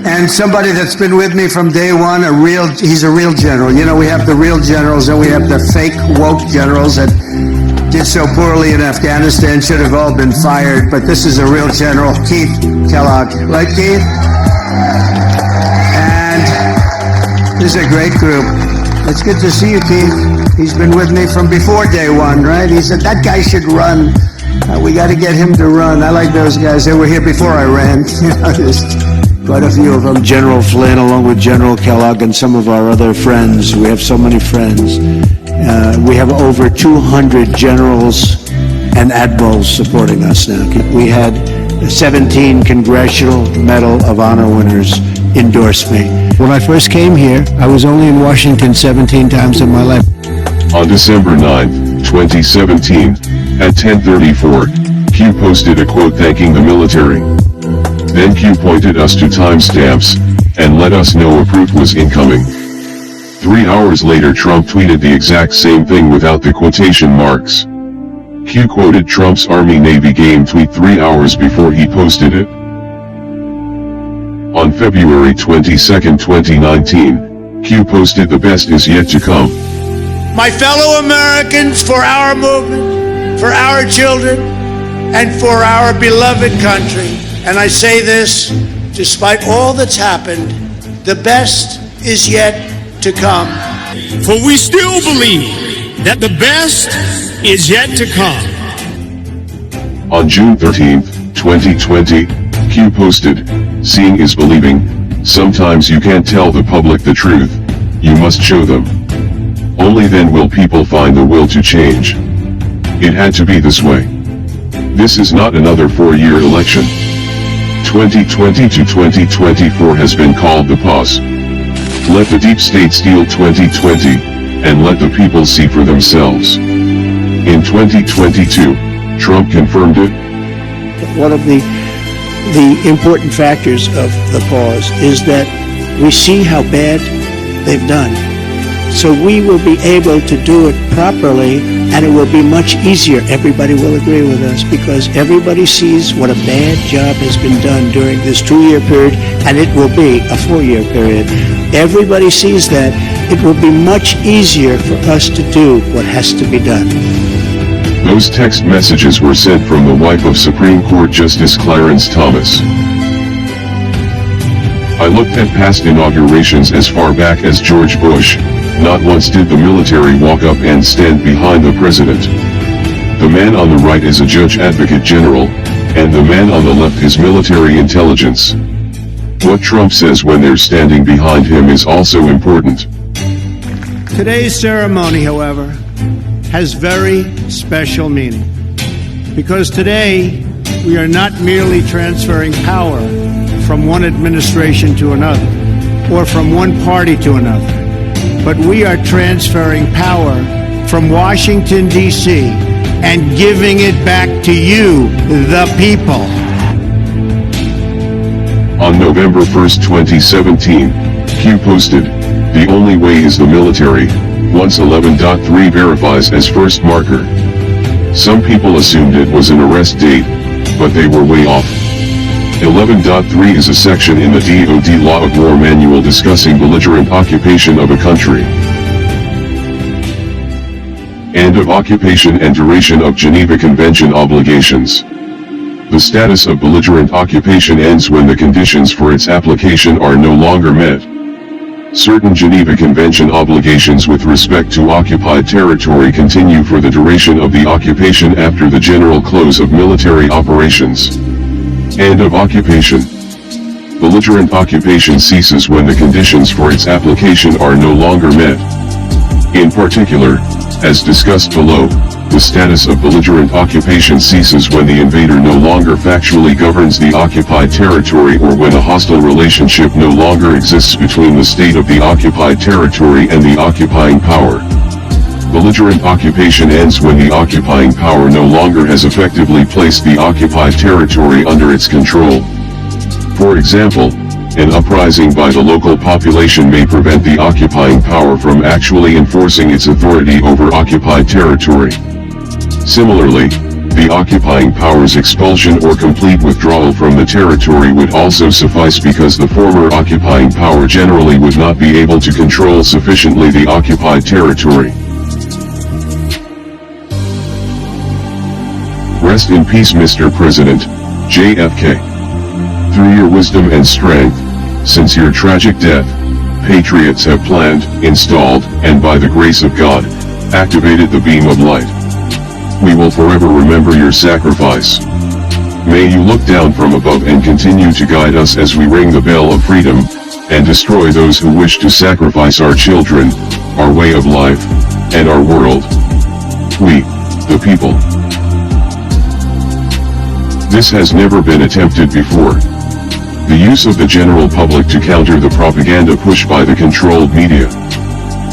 And somebody that's been with me from day one, he's a real general. You know, we have the real generals and we have the fake woke generals that did so poorly in Afghanistan, should have all been fired, but this is a real general, Keith Kellogg. Right, Keith? And this is a great group. It's good to see you, Keith. He's been with me from before day one, right? He said, that guy should run. We got to get him to run. I like those guys. They were here before I ran. You know, just quite a few of them. General Flynn, along with General Kellogg and some of our other friends. We have so many friends. We have over 200 generals and admirals supporting us now. We had 17 Congressional Medal of Honor winners endorse me. When I first came here, I was only in Washington 17 times in my life. On December 9, 2017, at 10:34, Q posted a quote thanking the military. Then Q pointed us to timestamps, and let us know a proof was incoming. 3 hours later Trump tweeted the exact same thing without the quotation marks. Q quoted Trump's Army-Navy game tweet 3 hours before he posted it. On February 22, 2019, Q posted the best is yet to come. My fellow Americans, for our movement, for our children, and for our beloved country, and I say this despite all that's happened, the best is yet to come. For we still believe that the best is yet to come. On June 13, 2020, Q posted, "Seeing is believing. Sometimes you can't tell the public the truth. You must show them. Only then will people find the will to change. It had to be this way. This is not another 4-year election. 2020 to 2024 has been called the pause. Let the deep state steal 2020, and let the people see for themselves." In 2022, Trump confirmed it. One of the important factors of the pause is that we see how bad they've done. So we will be able to do it properly, and it will be much easier. Everybody will agree with us because everybody sees what a bad job has been done during this 2-year period, and it will be a 4-year period. Everybody sees that. It will be much easier for us to do what has to be done. Those text messages were sent from the wife of Supreme Court Justice Clarence Thomas. I looked at past inaugurations as far back as George Bush. Not once did the military walk up and stand behind the president. The man on the right is a judge advocate general, and the man on the left is military intelligence. What Trump says when they're standing behind him is also important. Today's ceremony, however, has very special meaning. Because today, we are not merely transferring power from one administration to another, or from one party to another, but we are transferring power from Washington, D.C., and giving it back to you, the people. On November 1, 2017, Q posted, "The only way is the military, once 11.3 verifies as first marker." Some people assumed it was an arrest date, but they were way off. 11.3 is a section in the DoD Law of War Manual discussing belligerent occupation of a country. End of occupation and duration of Geneva Convention obligations. The status of belligerent occupation ends when the conditions for its application are no longer met. Certain Geneva Convention obligations with respect to occupied territory continue for the duration of the occupation after the general close of military operations. End of occupation. Belligerent occupation ceases when the conditions for its application are no longer met. In particular, as discussed below, the status of belligerent occupation ceases when the invader no longer factually governs the occupied territory or when a hostile relationship no longer exists between the state of the occupied territory and the occupying power. Belligerent occupation ends when the occupying power no longer has effectively placed the occupied territory under its control. For example, an uprising by the local population may prevent the occupying power from actually enforcing its authority over occupied territory. Similarly, the occupying power's expulsion or complete withdrawal from the territory would also suffice because the former occupying power generally would not be able to control sufficiently the occupied territory. Rest in peace, Mr. President, JFK. Through your wisdom and strength, since your tragic death, patriots have planned, installed, and by the grace of God, activated the beam of light. We will forever remember your sacrifice. May you look down from above and continue to guide us as we ring the bell of freedom, and destroy those who wish to sacrifice our children, our way of life, and our world. We, the people. This has never been attempted before. The use of the general public to counter the propaganda push by the controlled media.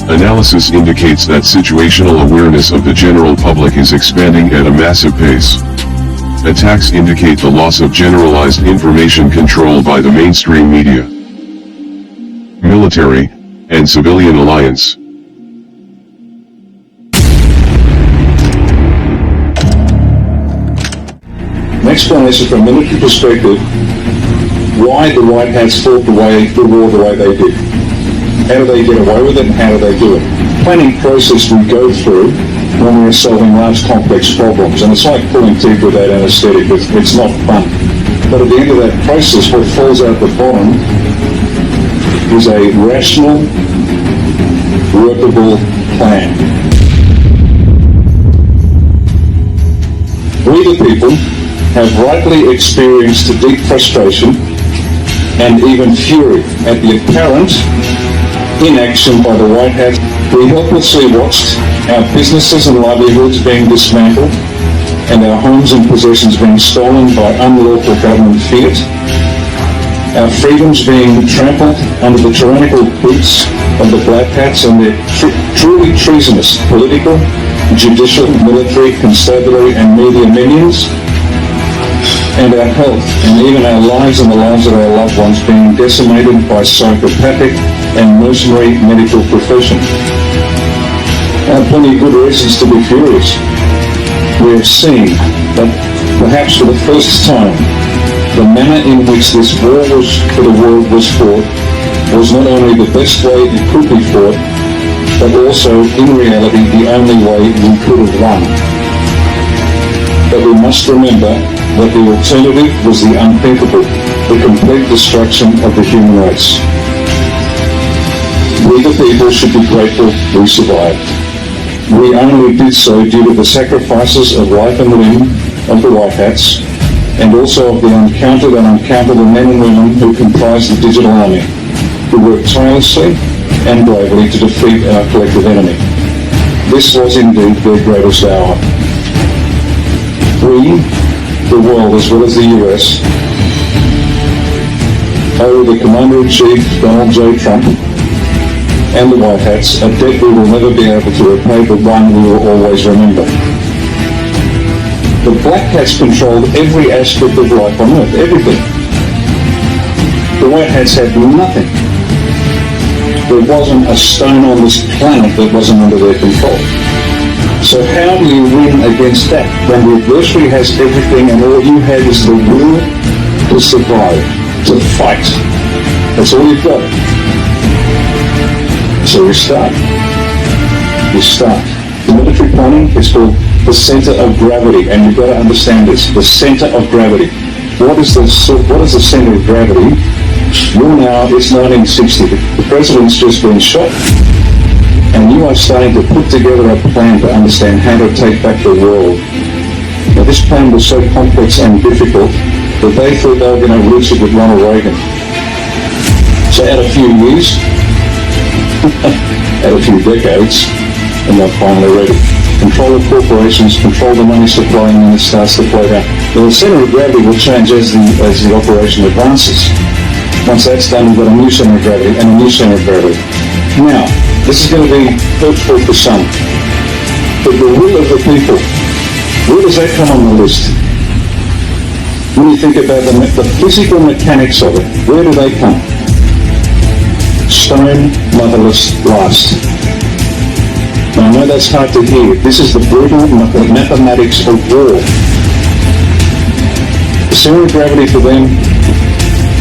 Analysis indicates that situational awareness of the general public is expanding at a massive pace. Attacks indicate the loss of generalized information control by the mainstream media, military, and civilian alliance. Next one is, from a military perspective, why the White Hats fought the war the way they did. How do they get away with it, and how do they do it? Planning process we go through when we are solving large complex problems, and it's like pulling teeth without anesthetic. It's not fun. But at the end of that process, what falls out the bottom is a rational, workable plan. We the people have rightly experienced deep frustration and even fury at the apparent inaction by the White Hats. We helplessly watched our businesses and livelihoods being dismantled and our homes and possessions being stolen by unlawful government fiat, our freedoms being trampled under the tyrannical boots of the Black Hats and their truly treasonous political, judicial, military, constabulary and media minions, and our health and even our lives and the lives of our loved ones being decimated by psychopathic and mercenary medical profession. There are plenty of good reasons to be furious. We have seen that perhaps for the first time, the manner in which this war for the world was fought was not only the best way it could be fought, but also in reality the only way we could have won. But we must remember that the alternative was the unthinkable, the complete destruction of the human race. We the people should be grateful we survived. We only did so due to the sacrifices of life and limb of the White Hats, and also of the uncounted and uncountable men and women who comprise the digital army, who worked tirelessly and bravely to defeat our collective enemy. This was indeed their greatest hour. We, the world as well as the US, owe the Commander-in-Chief Donald J. Trump and the White Hats a debt we will never be able to repay, but one we will always remember. The Black Hats controlled every aspect of life on Earth, everything. The White Hats had nothing. There wasn't a stone on this planet that wasn't under their control. So how do you win against that when the adversary has everything and all you have is the will to survive, to fight? That's all you've got. So you start. The military planning is called the center of gravity, and you've got to understand this, the center of gravity. What is the center of gravity? Well, now it's 1960. The president's just been shot, and you are starting to put together a plan to understand how to take back the world. Now, this plan was so complex and difficult that they thought they were going to reach it with Ronald Reagan. So add a few years, add a few decades, and they're finally ready. Control of corporations, control the money supply, and then it starts to flow down. Now, the center of gravity will change as the operation advances. Once that's done, we've got a new center of gravity and a new center of gravity. Now, this is going to be hurtful for some, but the will of the people, where does that come on the list? When you think about the physical mechanics of it, where do they come? Stone, motherless, last. Now, I know that's hard to hear. This is the brutal mathematics of war. The center of gravity for them,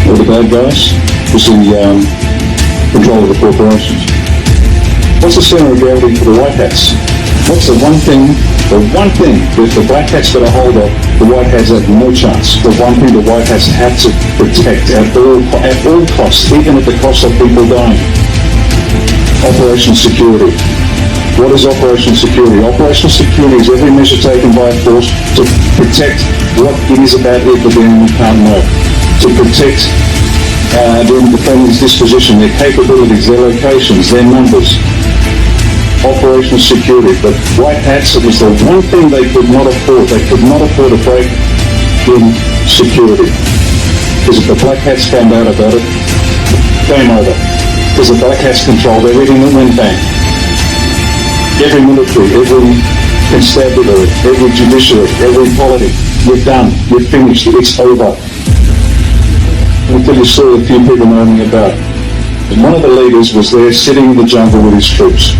or the bad guys, was the control of the corporations. What's the center of gravity for the White Hats? What's the one thing that the Black Hats got a hold of, the White Hats have no chance. The one thing the White Hats have to protect at all costs, even at the cost of people dying. Operation security. What is Operation Security? Operation Security is every measure taken by a force to protect what it is about it that the enemy can't know. To protect the enemy's disposition, their capabilities, their locations, their numbers. Operation Security. The White Hats, it was the one thing they could not afford. They could not afford a break in security. Because if the Black Hats found out about it, game over. Because the Black Hats controlled everything that went bang. Every military, every constabulary, every judiciary, every polity. You're done. You're finished. It's over. I'll tell you a story a few people know anything about. And one of the leaders was there sitting in the jungle with his troops.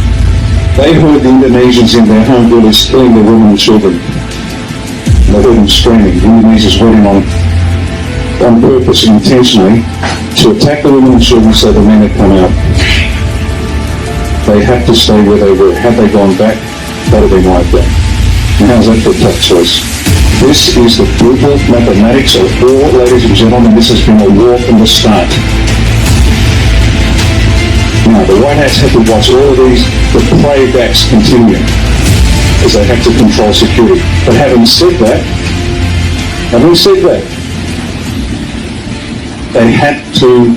They heard the Indonesians in their home village killing their women and children. They heard them screaming. The Indonesians went in on purpose, intentionally, to attack the women and children so the men had come out. They had to stay where they were. Had they gone back, they'd have been wiped out. And how's that for a tough choice? This is the brutal mathematics of war, ladies and gentlemen. This has been a war from the start. Now, the White Hats have to watch all of these depraved acts continue as they have to control security. But having said that, they had to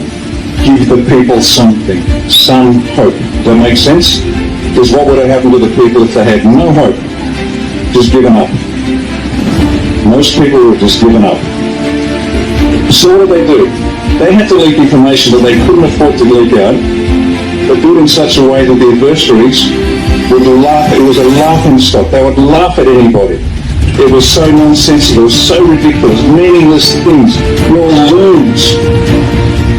give the people something, some hope. Does that make sense? Because what would have happened to the people if they had no hope? Just given up. Most people would have just given up. So what did they do? They had to leak information that they couldn't afford to leak out, but do it in such a way that the adversaries would laugh. It was a laughing stock. They would laugh at anybody. It was so nonsensical, so ridiculous, meaningless things. You're loons.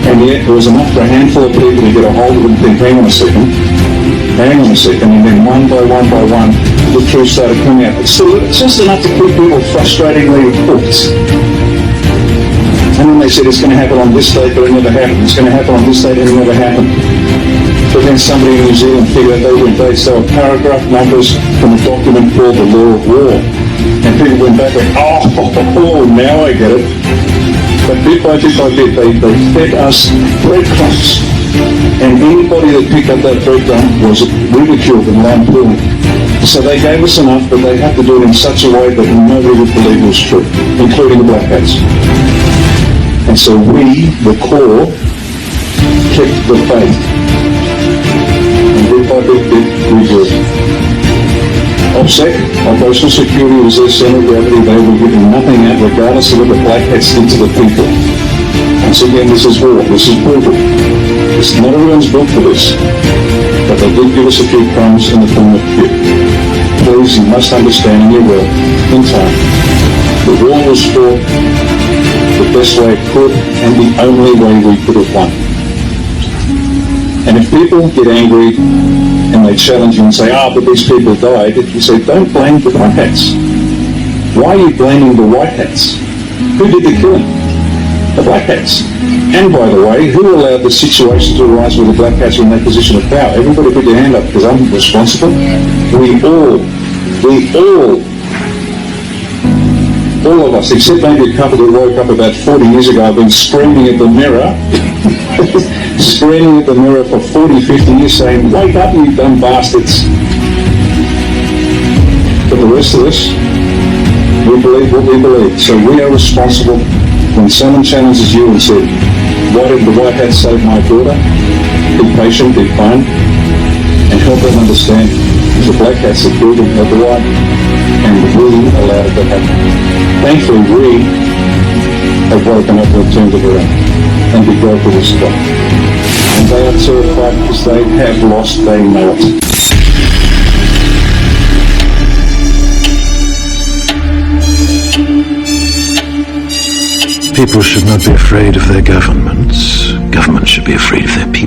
And yet there was enough for a handful of people to get a hold of it and think, hang on a second, and then one by one, the truth started coming out. So it's just enough to keep people frustratingly hooked. And then they said it's going to happen on this date, but it never happened. It's going to happen on this date, and it never happened. But then somebody in New Zealand figured out they were based on paragraph numbers from a document called the Law of War. And people went back and now I get it. But bit by bit, they fed us breadcrumbs. And anybody that picked up that breadcrumb was ridiculed and lampooned. So they gave us enough, but they had to do it in such a way that nobody would believe it was true, including the Black Hats. And so we, the core, kept the faith. And bit by bit, we did. OPSEC, Operational Security, was their center of gravity. They were giving nothing out, regardless of what the Black Hats did to the people. Once again, this is war. This is brutal. Not everyone's built for this. But they did give us a few crumbs in the form of gift. Please, you must understand, and you will, in time, the war was fought the best way it could, and the only way we could have won. And if people get angry and they challenge you and say, but these people died, if you say, don't blame the White Hats. Why are you blaming the White Hats? Who did the killing? The Black Hats. And by the way, who allowed the situation to arise where the Black Hats were in that position of power? Everybody put your hand up, because I'm responsible. All of us, except maybe a couple that woke up about 40 years ago, have been screaming at the mirror, screaming at the mirror for 40, 50 years saying, wake up, you dumb bastards. But the rest of us, we believe what we believe. So we are responsible. When someone challenges you and said, why did the White Hat save my daughter? Be patient, be kind, and help them understand the Black Hats that killed them had the right, and we allowed it to happen. Thankfully, we have woken up and turned it around and be grateful to stop. And they are terrified because they have lost, they know it. People should not be afraid of their governments. Governments should be afraid of their people.